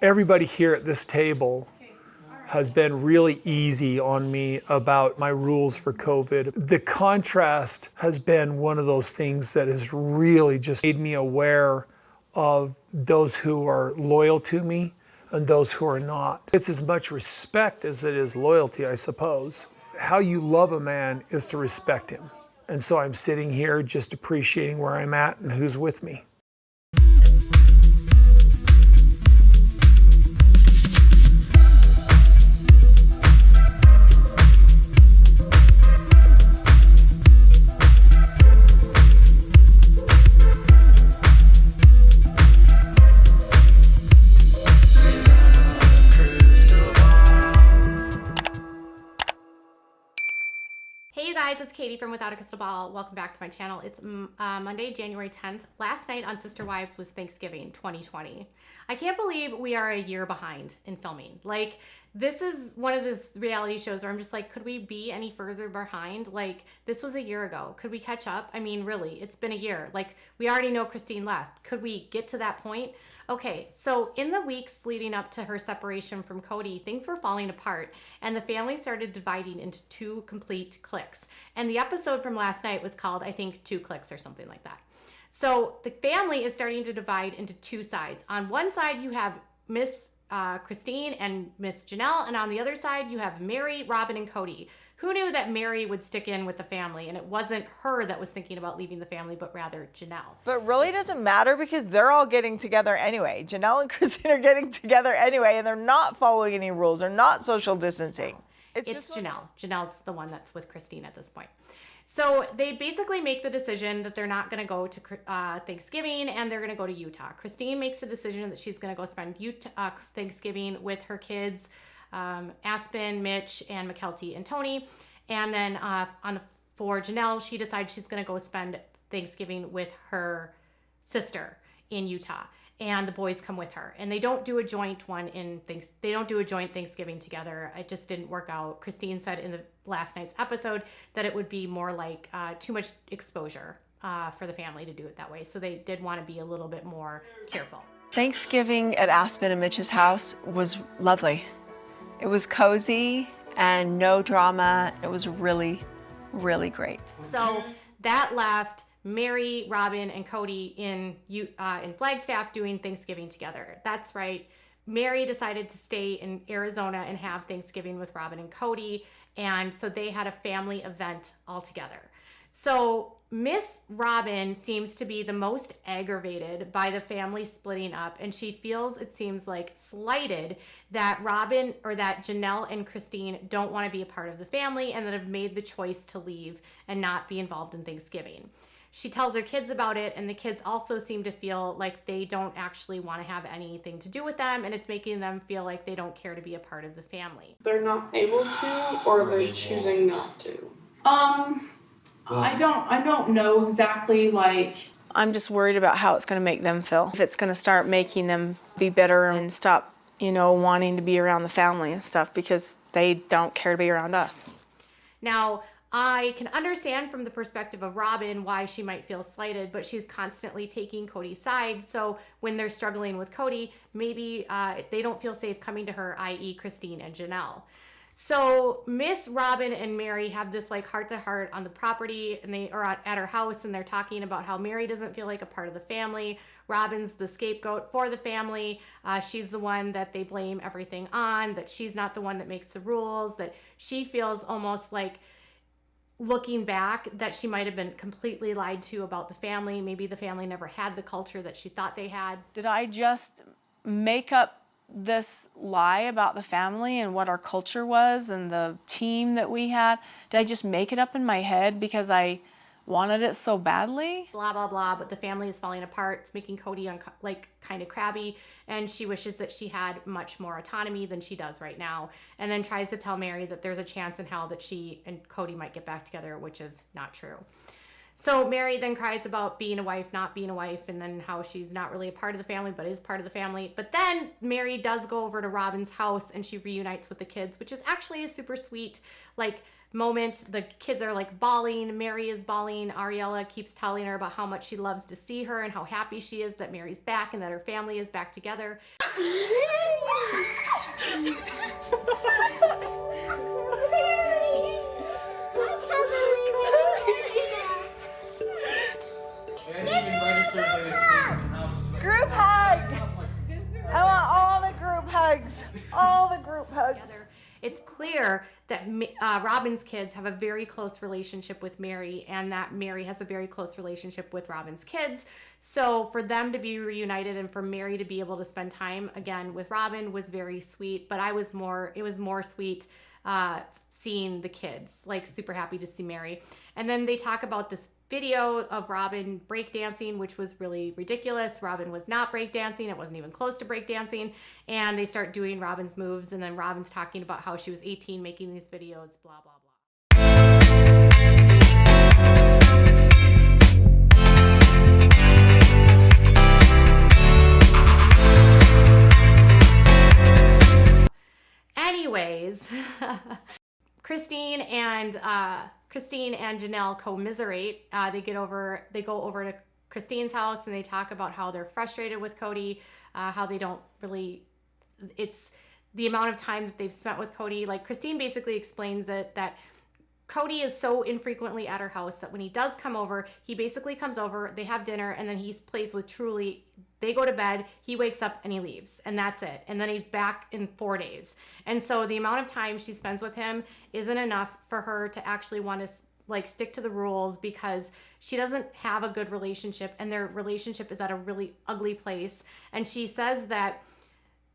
Everybody here at this table has been really easy on me about my rules for COVID. The contrast has been one of those things that has really just made me aware of those who are loyal to me and those who are not. It's as much respect as it is loyalty, I suppose. How you love a man is to respect him. And so I'm sitting here just appreciating where I'm at and who's with me. Hey you guys, it's Katie from Without a Crystal Ball. Welcome back to my channel. It's Monday, January 10th. Last night on Sister Wives was Thanksgiving 2020. I can't believe we are a year behind in filming. Like, this is one of those reality shows where I'm just like, could we be any further behind? Like, this was a year ago. Could we catch up? I mean, really, it's been a year. Like, we already know Chiristine left. Could we get to that point? Okay, so in the weeks leading up to her separation from Kody, things were falling apart and the family started dividing into two complete cliques. And the episode from last night was called, I think, Two Cliques or something like that. So the family is starting to divide into two sides. On one side, you have Miss Chiristine and Miss Janelle, and on the other side, you have Meri, Robyn, and Kody. Who knew that Meri would stick in with the family, and it wasn't her that was thinking about leaving the family, but rather Janelle. But really doesn't matter because they're all getting together anyway. Janelle and Chiristine are getting together anyway, and they're not following any rules. They're not social distancing. It's Janelle. Janelle's the one that's with Chiristine at this point. So they basically make the decision that they're not going to go to Thanksgiving and they're going to go to Utah. Chiristine makes the decision that she's going to go spend Thanksgiving with her kids, Aspen, Mitch, and McKelty and Tony. And then for Janelle, she decides she's going to go spend Thanksgiving with her sister in Utah. And the boys come with her, and they don't do a joint they don't do a joint Thanksgiving together. It just didn't work out. Chiristine said in the last night's episode that it would be more like too much exposure for the family to do it that way. So they did want to be a little bit more careful. Thanksgiving at Aspen and Mitch's house was lovely. It was cozy and no drama. It was really, really great. So that left Meri, Robyn, and Kody in Flagstaff doing Thanksgiving together. That's right. Meri decided to stay in Arizona and have Thanksgiving with Robyn and Kody, and so they had a family event all together. So Miss Robyn seems to be the most aggravated by the family splitting up, and she feels, it seems like, slighted that Robyn or that Janelle and Chiristine don't want to be a part of the family and that have made the choice to leave and not be involved in Thanksgiving. She tells her kids about it, and the kids also seem to feel like they don't actually want to have anything to do with them, and it's making them feel like they don't care to be a part of the family. They're not able to, or they're choosing not to? I don't know exactly, like... I'm just worried about how it's going to make them feel. If it's going to start making them be bitter and stop, wanting to be around the family and stuff because they don't care to be around us. Now, I can understand from the perspective of Robyn why she might feel slighted, but she's constantly taking Kody's side. So when they're struggling with Kody, maybe they don't feel safe coming to her, i.e. Chiristine and Janelle. So Miss Robyn and Meri have this like heart-to-heart on the property, and they are at her house, and they're talking about how Meri doesn't feel like a part of the family. Robyn's the scapegoat for the family. She's the one that they blame everything on, that she's not the one that makes the rules, that she feels almost like, looking back, that she might have been completely lied to about the family. Maybe the family never had the culture that she thought they had. Did I just make up this lie about the family and what our culture was and the team that we had? Did I just make it up in my head because I wanted it so badly? Blah, blah, blah, but the family is falling apart. It's making Kody kind of crabby, and she wishes that she had much more autonomy than she does right now, and then tries to tell Meri that there's a chance in hell that she and Kody might get back together, which is not true. So Meri then cries about being a wife, not being a wife, and then how she's not really a part of the family, but is part of the family. But then Meri does go over to Robyn's house and she reunites with the kids, which is actually a super sweet, like, moment. The kids are like bawling. Meri is bawling. Ariella keeps telling her about how much she loves to see her and how happy she is that Meri's back and that her family is back together. Group hug! I want all the group hugs. All the group hugs. It's clear that Robyn's kids have a very close relationship with Meri, and that Meri has a very close relationship with Robyn's kids. So for them to be reunited and for Meri to be able to spend time again with Robyn was very sweet. But it was more sweet seeing the kids, like super happy to see Meri. And then they talk about this video of Robyn breakdancing, which was really ridiculous. Robyn was not breakdancing. It wasn't even close to breakdancing. And they start doing Robyn's moves. And then Robyn's talking about how she was 18 making these videos, blah, blah, blah. Anyways, Chiristine and Janelle commiserate. They go over to Chiristine's house and they talk about how they're frustrated with Kody, how they don't really, it's the amount of time that they've spent with Kody. Like, Chiristine basically explains that Kody is so infrequently at her house that when he does come over, he basically comes over, they have dinner, and then he plays with Truly. They go to bed, he wakes up and he leaves, and that's it. And then he's back in 4 days. And so the amount of time she spends with him isn't enough for her to actually want to like stick to the rules, because she doesn't have a good relationship and their relationship is at a really ugly place. And she says that,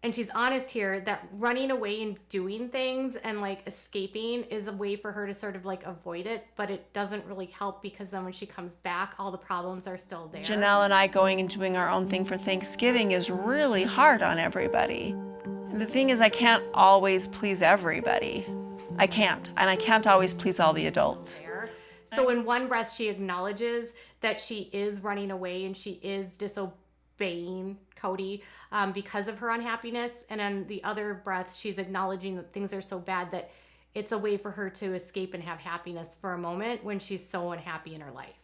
and she's honest here, that running away and doing things and like escaping is a way for her to sort of like avoid it, but it doesn't really help, because then when she comes back, all the problems are still there. Janelle and I going and doing our own thing for Thanksgiving is really hard on everybody. And the thing is, I can't always please everybody. I can't, and I can't always please all the adults. So in one breath, she acknowledges that she is running away and she is disobeying Kody because of her unhappiness. And in the other breath, she's acknowledging that things are so bad that it's a way for her to escape and have happiness for a moment when she's so unhappy in her life.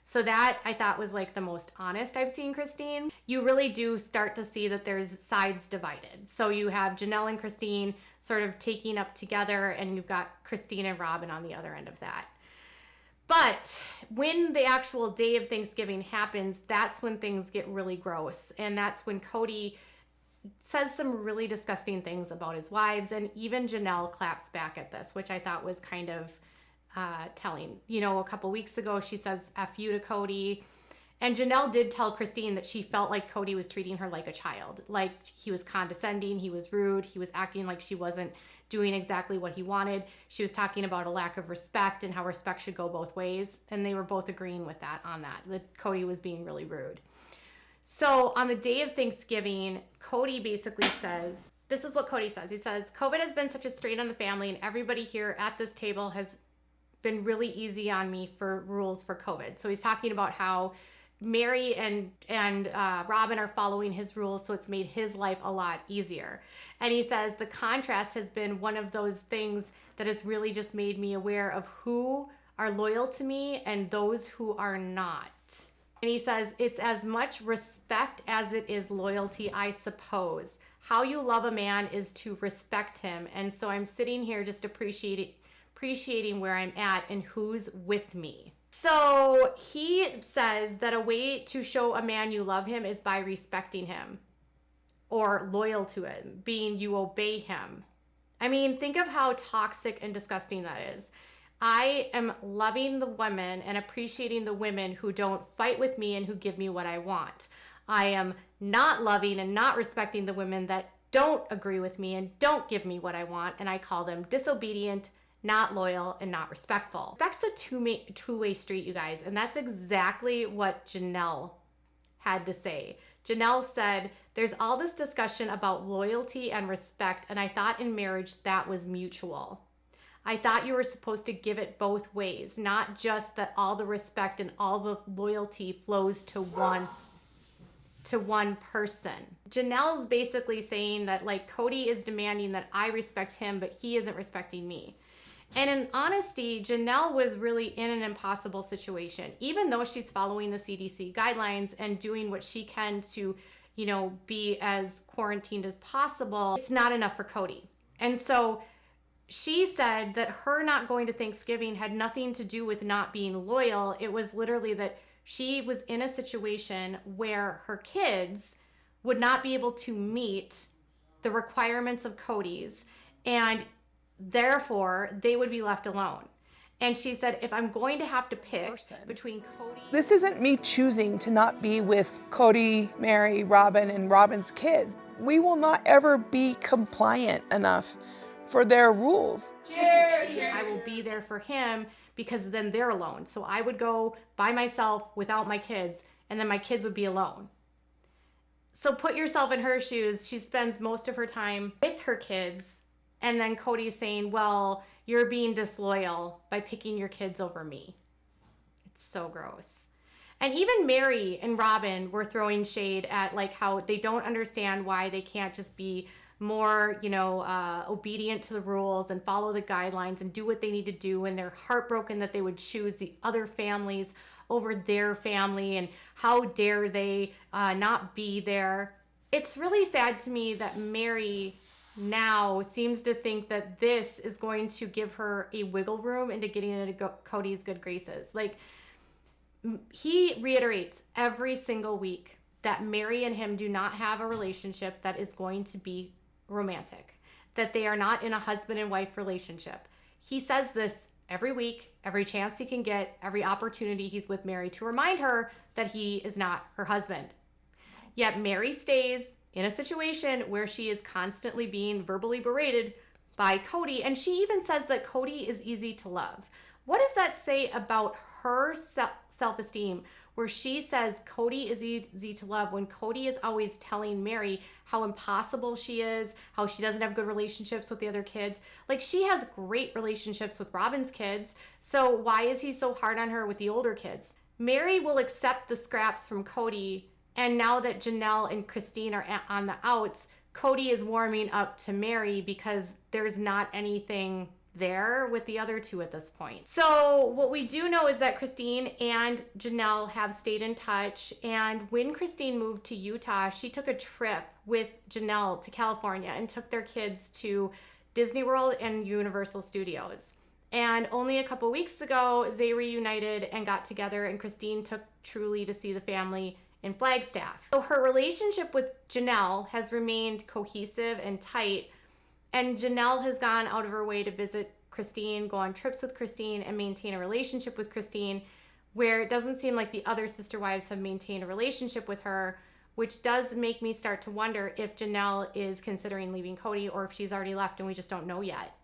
So that, I thought, was like the most honest I've seen Chiristine. You really do start to see that there's sides divided. So you have Janelle and Chiristine sort of taking up together, and you've got Chiristine and Robyn on the other end of that. But when the actual day of Thanksgiving happens, that's when things get really gross. And that's when Kody says some really disgusting things about his wives. And even Janelle claps back at this, which I thought was kind of telling. You know, a couple weeks ago, she says F you to Kody. And Janelle did tell Chiristine that she felt like Kody was treating her like a child. Like, he was condescending, he was rude, he was acting like she wasn't doing exactly what he wanted. She was talking about a lack of respect and how respect should go both ways. And they were both agreeing with that Kody was being really rude. So on the day of Thanksgiving, Kody basically says, this is what Kody says. He says, COVID has been such a strain on the family, and everybody here at this table has been really easy on me for rules for COVID. So he's talking about how Meri and Robyn are following his rules, so it's made his life a lot easier. And he says the contrast has been one of those things that has really just made me aware of who are loyal to me and those who are not. And he says it's as much respect as it is loyalty, I suppose. How you love a man is to respect him. And so I'm sitting here just appreciating where I'm at and who's with me. So he says that a way to show a man you love him is by respecting him or loyal to him, being you obey him. I mean, think of how toxic and disgusting that is. I am loving the women and appreciating the women who don't fight with me and who give me what I want. I am not loving and not respecting the women that don't agree with me and don't give me what I want, and I call them disobedient, not loyal, and not respectful. That's a two-way street, you guys, and that's exactly what Janelle had to say. Janelle said, there's all this discussion about loyalty and respect, and I thought in marriage that was mutual. I thought you were supposed to give it both ways, not just that all the respect and all the loyalty flows to one person. Janelle's basically saying that like Kody is demanding that I respect him, but he isn't respecting me. And in honesty, Janelle was really in an impossible situation. Even though she's following the CDC guidelines and doing what she can to, you know, be as quarantined as possible, it's not enough for Kody. And so she said that her not going to Thanksgiving had nothing to do with not being loyal. It was literally that she was in a situation where her kids would not be able to meet the requirements of Kody's, and therefore they would be left alone. And she said, if I'm going to have to pick between Kody... This isn't me choosing to not be with Kody, Meri, Robyn, and Robyn's kids. We will not ever be compliant enough for their rules. Cheers! I will be there for him because then they're alone. So I would go by myself without my kids, and then my kids would be alone. So put yourself in her shoes. She spends most of her time with her kids, and then Kody's saying, well, you're being disloyal by picking your kids over me. It's so gross. And even Meri and Robyn were throwing shade at like how they don't understand why they can't just be more, you know, obedient to the rules and follow the guidelines and do what they need to do. And they're heartbroken that they would choose the other families over their family. And how dare they not be there? It's really sad to me that Meri now seems to think that this is going to give her a wiggle room into getting into Kody's good graces. Like, he reiterates every single week that Meri and him do not have a relationship that is going to be romantic, that they are not in a husband and wife relationship. He says this every week, every chance he can get, every opportunity he's with Meri to remind her that he is not her husband. Yet Meri stays in a situation where she is constantly being verbally berated by Kody, and she even says that Kody is easy to love. What does that say about her self-esteem, where she says Kody is easy to love when Kody is always telling Meri how impossible she is, how she doesn't have good relationships with the other kids? Like, she has great relationships with Robyn's kids, so why is he so hard on her with the older kids? Meri will accept the scraps from Kody, and now that Janelle and Chiristine are on the outs, Kody is warming up to Meri because there's not anything there with the other two at this point. So what we do know is that Chiristine and Janelle have stayed in touch, and when Chiristine moved to Utah, she took a trip with Janelle to California and took their kids to Disney World and Universal Studios. And only a couple weeks ago, they reunited and got together, and Chiristine took Truly to see the family in Flagstaff. So her relationship with Janelle has remained cohesive and tight, and Janelle has gone out of her way to visit Chiristine, go on trips with Chiristine, and maintain a relationship with Chiristine, where it doesn't seem like the other sister wives have maintained a relationship with her, which does make me start to wonder if Janelle is considering leaving Kody or if she's already left and we just don't know yet.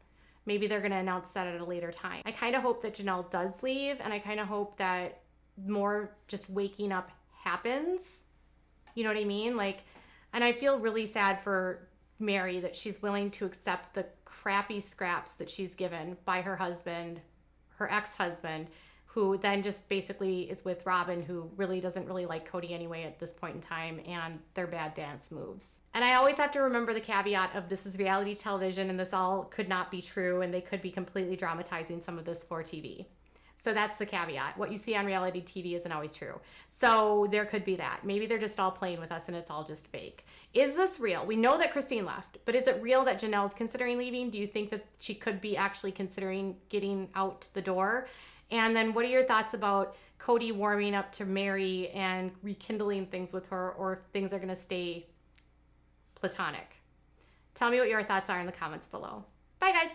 Maybe they're going to announce that at a later time. I kind of hope that Janelle does leave, and I kind of hope that more just waking up happens. You know what I mean? Like, and I feel really sad for Meri that she's willing to accept the crappy scraps that she's given by her husband, her ex-husband, who then just basically is with Robyn, who really doesn't really like Kody anyway at this point in time, and their bad dance moves. And I always have to remember the caveat of this is reality television and this all could not be true, and they could be completely dramatizing some of this for TV. So that's the caveat. What you see on reality TV isn't always true. So there could be that. Maybe they're just all playing with us and it's all just fake. Is this real? We know that Chiristine left, but is it real that Janelle's considering leaving? Do you think that she could be actually considering getting out the door? And then what are your thoughts about Kody warming up to Meri and rekindling things with her, or if things are going to stay platonic? Tell me what your thoughts are in the comments below. Bye, guys.